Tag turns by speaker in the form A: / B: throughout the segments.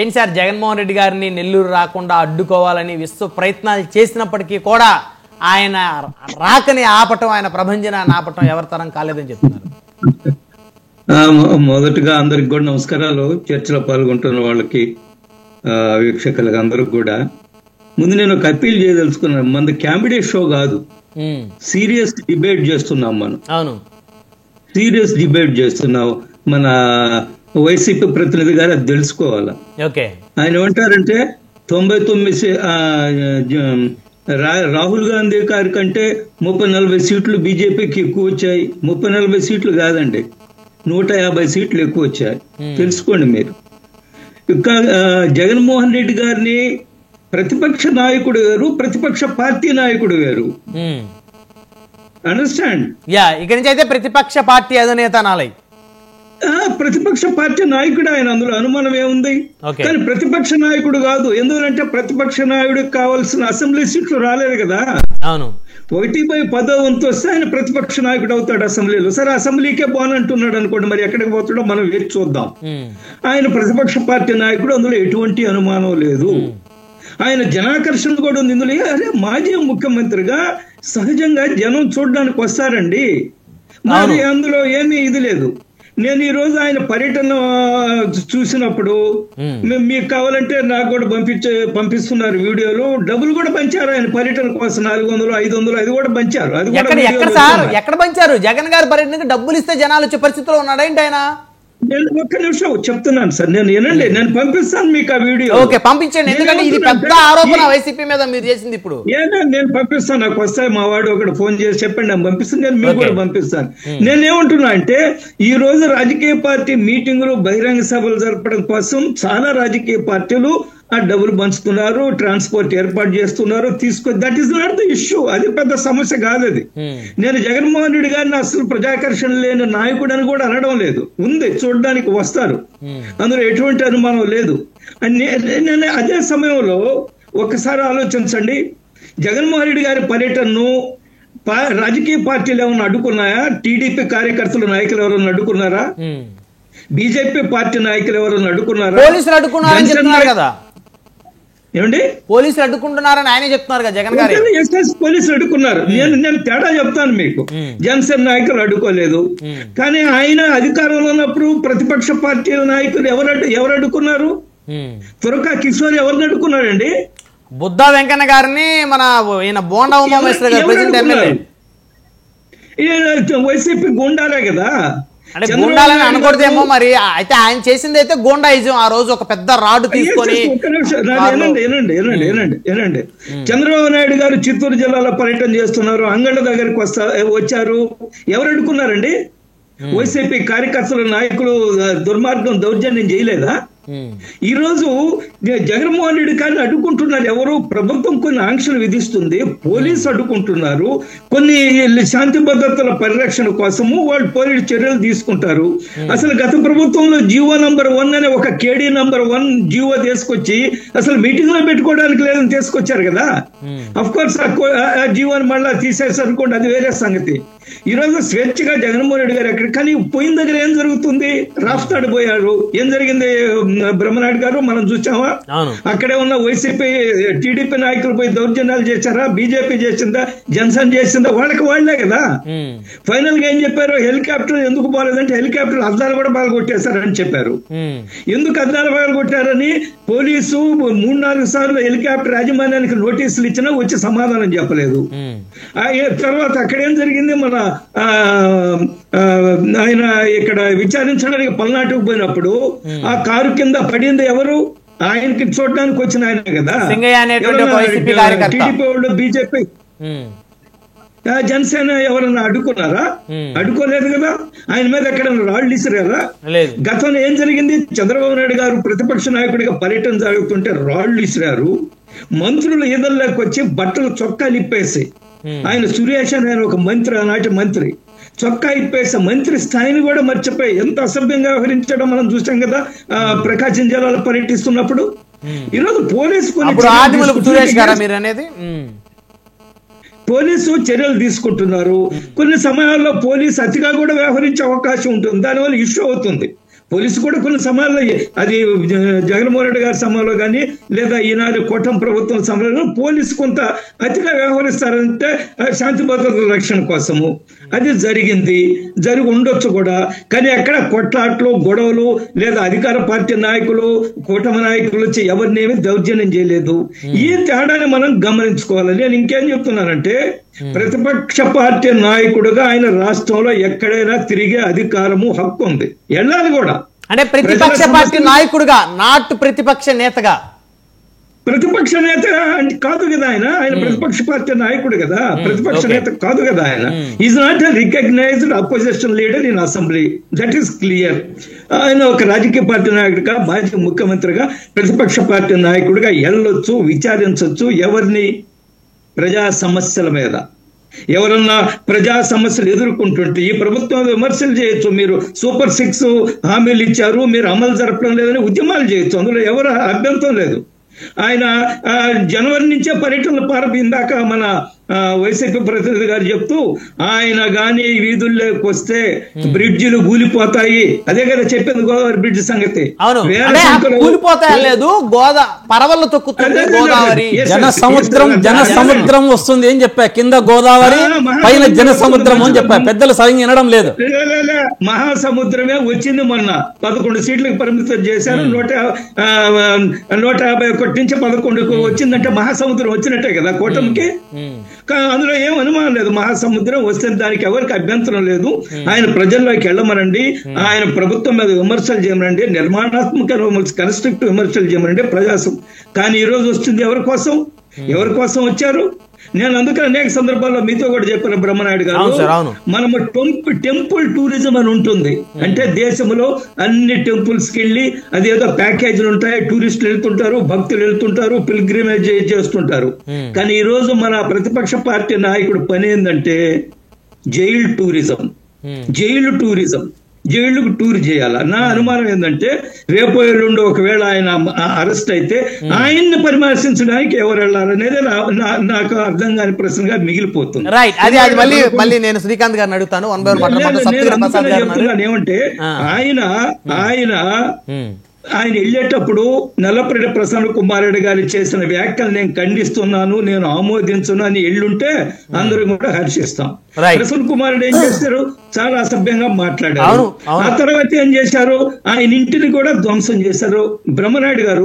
A: ఏంటి సార్, జగన్మోహన్ రెడ్డి గారిని నెల్లూరు రాకుండా అడ్డుకోవాలని విశ్వ ప్రయత్నాలు చేసినప్పటికీ కూడా ఆయన రాకని ఆపటం, ఆయన ప్రభంజనాన్ని ఆపటం ఎవరి తరం కాలేదని చెప్తున్నారు.
B: మొదటగా అందరికి కూడా నమస్కారాలు. చర్చలో పాల్గొంటున్న వాళ్ళకి, వీక్షకులకి అందరికి కూడా ముందు నేను ఒక అప్పీల్ చేయదలుచుకున్నాను. మన క్యాండిడేట్ షో కాదు, సీరియస్ డిబేట్ చేస్తున్నాం మనం.
A: అవును,
B: సీరియస్ డిబేట్ చేస్తున్నాం. మన వైసీపీ ప్రతినిధి గారు అది తెలుసుకోవాలా. ఆయన ఏమంటారంటే 99 రాహుల్ గాంధీ గారి కంటే 30-40 సీట్లు బీజేపీకి ఎక్కువ వచ్చాయి. 30-40 సీట్లు కాదండి, 150 సీట్లు ఎక్కువ వచ్చాయి. తెలుసుకోండి మీరు. ఇంకా జగన్మోహన్ రెడ్డి గారిని ప్రతిపక్ష నాయకుడు వేరు, ప్రతిపక్ష పార్టీ నాయకుడు వేరు. అండర్స్టాండ్?
A: ఇక నుంచి అయితే ప్రతిపక్ష పార్టీ అధినేత నాలై
B: ప్రతిపక్ష పార్టీ నాయకుడు ఆయన, అందులో అనుమానం ఏముంది? కానీ ప్రతిపక్ష నాయకుడు కాదు. ఎందుకంటే ప్రతిపక్ష నాయకుడికి కావాల్సిన అసెంబ్లీ సీట్లు రాలేదు కదా.
A: అవును,
B: 1/10 వంతు వస్తే ఆయన ప్రతిపక్ష నాయకుడు అవుతాడు అసెంబ్లీలో. సరే, అసెంబ్లీకే పోనంటున్నాడు అనుకోండి, మరి ఎక్కడికి పోతాడో మనం వేచి చూద్దాం. ఆయన ప్రతిపక్ష పార్టీ నాయకుడు, అందులో ఎటువంటి అనుమానం లేదు. ఆయన జనాకర్షణ కూడా ఉంది ఇందులో. అరే, మాజీ ముఖ్యమంత్రిగా సహజంగా జనం చూడడానికి వస్తారండి, మరి అందులో ఏమీ ఇది లేదు. నేను ఈ రోజు ఆయన పర్యటన చూసినప్పుడు, మీకు కావాలంటే నాకు కూడా పంపిస్తున్నారు వీడియోలు. డబ్బులు కూడా పంచారు ఆయన పర్యటన కోసం, 400, 500 అది కూడా పంచారు. అది
A: ఎక్కడ పంచారు? జగన్ గారి పర్యటనకి డబ్బులు ఇస్తే జనాలు వచ్చే పరిస్థితిలో ఉన్నాడేంటి ఆయన?
B: నేను ఒక్క నిమిషం చెప్తున్నాను సార్, నేను వినండి, నేను పంపిస్తాను మీకు ఆ వీడియో.
A: ఓకే, పంపించండి, ఎందుకంటే ఇది పెద్ద ఆరోపణ వైసీపీ మీద మీరు చేసింది. ఇప్పుడు
B: నేను పంపిస్తాను, నాకు వస్తాయి. మా వాడు ఒకటి ఫోన్ చేసి చెప్పండి, నేను పంపిస్తాను. నేను మీకు కూడా పంపిస్తాను. నేనేమంటున్నా అంటే, ఈ రోజు రాజకీయ పార్టీ మీటింగులు, బహిరంగ సభలు జరపడం కోసం చాలా రాజకీయ పార్టీలు ఆ డబ్బులు పంచుతున్నారు, ట్రాన్స్పోర్ట్ ఏర్పాటు చేస్తున్నారు, that is not the issue. అది పెద్ద సమస్య కాదు అది. నేను జగన్మోహన్ రెడ్డి గారిని అసలు ప్రజాకర్షణ లేని నాయకుడు అని కూడా అనడం లేదు. ఉంది, చూడడానికి వస్తారు, అందులో ఎటువంటి అనుమానం లేదు. నేను అదే సమయంలో ఒకసారి ఆలోచించండి, జగన్మోహన్ రెడ్డి గారి పర్యటనను రాజకీయ పార్టీలు ఏమైనా అడ్డుకున్నాయా? టీడీపీ కార్యకర్తలు, నాయకులు ఎవరైనా అడ్డుకున్నారా? బీజేపీ పార్టీ నాయకులు ఎవరైనా అడ్డుకున్నారా?
A: పోలీసులు అడ్డుకున్నారని చెప్తున్నారు కదా.
B: ఏమండి,
A: పోలీసులు అడ్డుకుంటున్నారని ఆయనే చెప్తున్నారు కదా జగన్ గారు.
B: పోలీసులు అడ్డుకున్నారు. నేను తేడా చెప్తాను మీకు. జనసేన నాయకులు అడ్డుకోలేదు, కానీ ఆయన అధికారంలో ఉన్నప్పుడు ప్రతిపక్ష పార్టీల నాయకులు ఎవరు అడ్డుకున్నారు? తురకా కిషోర్ ఎవరిని అడ్డుకున్నారండి?
A: బుద్ధా వెంకన్న గారిని, మన ఈయన బోండా ఉమామేశ్వర గారు, ప్రెసిడెంట్ ఎమ్మెల్యే.
B: వైసీపీ గుండాలే కదా.
A: అంటే గుండాలని అనకూడదేమో మరి. అయితే ఆయన చేసింది అయితే గూండాయిజం. ఆ రోజు ఒక పెద్ద రాడు తీసుకొని.
B: ఏనండి, చంద్రబాబు నాయుడు గారు చిత్తూరు జిల్లాలో పర్యటన చేస్తున్నారు, అంగళ్ళ దగ్గరికి వచ్చారు. ఎవరు అడ్డుకున్నారండి? వైసీపీ కార్యకర్తల నాయకులు దుర్మార్గం, దౌర్జన్యం చేయలేదా? ఈ రోజు జగన్మోహన్ రెడ్డి గారిని అడ్డుకుంటున్నారు ఎవరు? ప్రభుత్వం కొన్ని ఆంక్షలు విధిస్తుంది, పోలీసు అడ్డుకుంటున్నారు. కొన్ని శాంతి భద్రతల పరిరక్షణ కోసము వాళ్ళు పోలీసు చర్యలు తీసుకుంటారు. అసలు గత ప్రభుత్వంలో జీవో నంబర్ 1 అనే ఒక కేడీ నంబర్ 1 జీవో తీసుకొచ్చి అసలు మీటింగ్ లో పెట్టుకోవడానికి లేదని తీసుకొచ్చారు కదా. అఫ్ కోర్స్ ఆ జీవోని మళ్ళా తీసేసారు అనుకోండి, అది వేరే సంగతి. ఈ రోజు స్వేచ్ఛగా జగన్మోహన్ రెడ్డి గారు ఎక్కడ, కానీ పోయిన దగ్గర ఏం జరుగుతుంది? రాఫ్తాడు పోయారు. ఏం జరిగింది? బ్రహ్మనాయుడు గారు మనం చూసామా? అక్కడే ఉన్న వైసీపీ టీడీపీ నాయకులు పోయి దౌర్జన్యాలు చేశారా? బీజేపీ చేసిందా? జనసేన చేసిందా? వాళ్ళకి వాళ్లే కదా. ఫైనల్ గా ఏం చెప్పారు? హెలికాప్టర్ ఎందుకు పోలేదంటే హెలికాప్టర్ అద్దాలు కూడా బాగా చెప్పారు. ఎందుకు అద్దాలు బాగా కొట్టారని పోలీసు 3-4 సార్లు హెలికాప్టర్ యాజమాన్యానికి నోటీసులు ఇచ్చినా వచ్చి సమాధానం చెప్పలేదు. తర్వాత అక్కడేం జరిగింది? మన ఆయన ఇక్కడ విచారించడానికి పల్నాటుకు పోయినప్పుడు ఆ కారు కింద పడింది ఎవరు? ఆయనకి చూడడానికి వచ్చిన ఆయన కదా. టీడీపీ వాళ్ళు, బీజేపీ, జనసేన ఎవరన్నా అడ్డుకున్నారా? అడ్డుకోలేదు కదా. ఆయన మీద ఎక్కడ రాళ్లు ఇసిరారా? గతంలో ఏం జరిగింది? చంద్రబాబు నాయుడు గారు ప్రతిపక్ష నాయకుడిగా పర్యటన జరుగుతుంటే రాళ్లు ఇసిరారు. మంత్రులు ఈదల్లోకి వచ్చి బట్టలు చొక్కాలు ఇప్పేసి, ఆయన సురేష్ అని ఆయన ఒక మంత్రి, ఆనాటి మంత్రి, చొక్కా ఇప్పేసి మంత్రి స్థాయిని కూడా మర్చిపోయి ఎంత అసభ్యంగా వ్యవహరించడం మనం చూసాం కదా ప్రకాశం జిల్లాలో పర్యటిస్తున్నప్పుడు. ఈరోజు పోలీసు చర్యలు తీసుకుంటున్నారు. కొన్ని సమయాల్లో పోలీసు అతిగా కూడా వ్యవహరించే అవకాశం ఉంటుంది, దానివల్ల ఇష్యూ అవుతుంది. పోలీసు కూడా కొన్ని సమయాల్లో అది జగన్మోహన్ రెడ్డి గారి సమయంలో కానీ లేదా ఈనాడు కూటమి ప్రభుత్వం సమయంలో పోలీసు కొంత అతిగా వ్యవహరిస్తారంటే శాంతి భద్రతల రక్షణ కోసము. అది జరిగి ఉండొచ్చు కూడా. కానీ ఎక్కడ కొట్లాట్లు గొడవలు లేదా అధికార పార్టీ నాయకులు కూటమి నాయకులు వచ్చి ఎవరినేమి దౌర్జన్యం చేయలేదు. ఈ తేడాని మనం గమనించుకోవాలి. నేను ఇంకేం చెప్తున్నానంటే ప్రతిపక్ష పార్టీ నాయకుడుగా ఆయన రాష్ట్రంలో ఎక్కడైనా తిరిగే అధికారము హక్కు ఉంది, వెళ్ళాలి కూడా.
A: అంటే ప్రతిపక్ష పార్టీ నాయకుడుగా, నాట్ ప్రతిపక్ష నేతగా.
B: ప్రతిపక్ష నేత కాదు కదా ఆయన ప్రతిపక్ష పార్టీ నాయకుడు కదా, ప్రతిపక్ష నేత కాదు కదా ఆయన. Is not a recognised opposition leader in assembly, that is clear. ఆయన ఒక రాజకీయ పార్టీ నాయకుడిగా, మాజీ ముఖ్యమంత్రిగా, ప్రతిపక్ష పార్టీ నాయకుడిగా వెళ్ళొచ్చు, విచారించవచ్చు ఎవరిని, ప్రజా సమస్యల మీద. ఎవరన్నా ప్రజా సమస్యలు ఎదుర్కొంటుంటే ఈ ప్రభుత్వం విమర్శలు చేయొచ్చు. మీరు సూపర్ 6 హామీలు ఇచ్చారు, మీరు అమలు జరపడం లేదని ఉద్యమాలు చేయొచ్చు, అందులో ఎవరు అభ్యంతరం లేదు. ఆయన జనవరి నుంచే పర్యటనలు ఇందాక మన వైసీపీ ప్రతినిధి గారు చెప్తూ ఆయన గాని వీధుల్లోకి వస్తే బ్రిడ్జిలు కూలిపోతాయి, అదే కదా చెప్పింది గోదావరి బ్రిడ్జ్ సంగతి.
A: కూలిపోతాయలేదు, పరవళ్ళు తొక్కుతుంది గోదావరి,
C: జన సముద్రం వస్తుంది అని చెప్పా. కింద గోదావరి, పైన జన సముద్రం అని చెప్పా. పెద్దలు సరిగ్గా వినడం లేదు.
B: మహాసముద్రమే వచ్చింది. మొన్న 11 సీట్లకు పరిమితం చేశారు. 151 నుంచి 11కు వచ్చిందంటే మహాసముద్రం వచ్చినట్టే కదా కూటమికి. అందులో ఏం అనుమానం లేదు. మహాసముద్రం వస్తే దానికి ఎవరికి అభ్యంతరం లేదు. ఆయన ప్రజల్లోకి వెళ్ళమనండి, ఆయన ప్రభుత్వం మీద విమర్శలు చేయమనండి, నిర్మాణాత్మక కన్స్ట్రక్టివ్ విమర్శలు చేయమనండి, ప్రజాసం. కానీ ఈ రోజు వస్తుంది ఎవరి కోసం వచ్చారు? నేను అందుకని అనేక సందర్భాల్లో మీతో కూడా చెప్పాను బ్రహ్మనాయుడు గారు, మనము టెంపుల్ టూరిజం అని ఉంటుంది. అంటే దేశంలో అన్ని టెంపుల్స్ కి వెళ్ళి అదేదో ప్యాకేజీలు ఉంటాయి, టూరిస్టులు వెళ్తుంటారు, భక్తులు వెళ్తుంటారు, పిల్గ్రిమేజ్ చేస్తుంటారు. కానీ ఈ రోజు మన ప్రతిపక్ష పార్టీ నాయకుడు పని ఏంటంటే జైలు టూరిజం, జైలుకు టూర్ చేయాల. నా అనుమానం ఏంటంటే రేపు ఎల్లుండి ఒకవేళ ఆయన అరెస్ట్ అయితే ఆయన్ని పరామర్శించడానికి ఎవరు వెళ్ళాలనేది నాకు అర్థం కాని ప్రశ్నగా మిగిలిపోతుంది.
A: మళ్ళీ నేను శ్రీకాంత్ గారిని అడుగుతాను.
B: చెప్తున్నాను ఏమంటే ఆయన వెళ్ళేటప్పుడు నల్లపరెడ్డి ప్రసన్న కుమార్ రెడ్డి గారు చేసిన వ్యాఖ్యలు నేను ఖండిస్తున్నాను, నేను ఆమోదించును అని ఎళ్ళుంటే అందరూ కూడా హర్షిస్తాం. ప్రసన్న కుమార్ రెడ్డి ఏం చేశారు? చాలా అసభ్యంగా మాట్లాడారు. ఆ తర్వాత ఏం చేశారు? ఆయన ఇంటిని కూడా ధ్వంసం చేశారు. బ్రహ్మనాయుడు గారు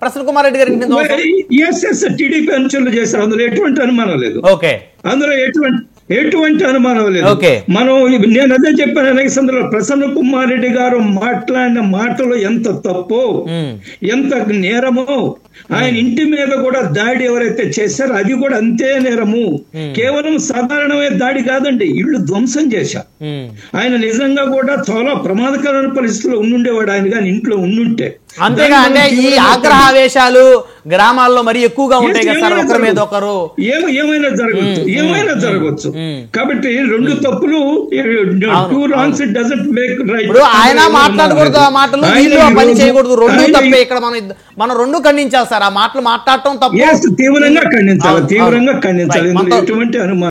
A: ప్రసన్న కుమార్ రెడ్డి గారు
B: టీడీపీ అనుచరులు చేశారు. అందులో ఎటువంటి అనుమానం లేదు. అందులో ఎటువంటి అనుమానం లేదు. మనం నేను అదే చెప్పాను అనేక సందర్భంలో. ప్రసన్న కుమార్ రెడ్డి గారు మాట్లాడిన మాటలు ఎంత తప్పో, ఎంత నేరమో, ఆయన ఇంటి మీద కూడా దాడి ఎవరైతే చేశారో అది కూడా అంతే నేరము. కేవలం సాధారణమైన దాడి కాదండి, ఇల్లు ధ్వంసం చేశారు. ఆయన నిజంగా కూడా చాలా ప్రమాదకరమైన పరిస్థితుల్లో ఉండుండేవాడు ఆయన కానీ ఇంట్లో ఉండుంటే.
A: అంతేగా, అంటే ఈ ఆగ్రహావేశాలు గ్రామాల్లో మరి ఎక్కువగా ఉంటాయి కదా సార్, ఒకరి మీద ఒకరు
B: ఏమైనా జరగవచ్చు. కాబట్టి రెండు తప్పులు, two wrongs it doesn't make right.
A: ఇప్పుడు ఆయన మాట్లాడకూడదు ఆ మాటలు, వీళ్ళు పని చేయకూడదు, రెండు తప్పే. ఇక్కడ మనం రెండు ఖండించాలి సార్. ఆ మాటలు మాట్లాడటం తప్పు,
B: తీవ్రంగా ఖండించాలి. ఎటువంటి అనుమానం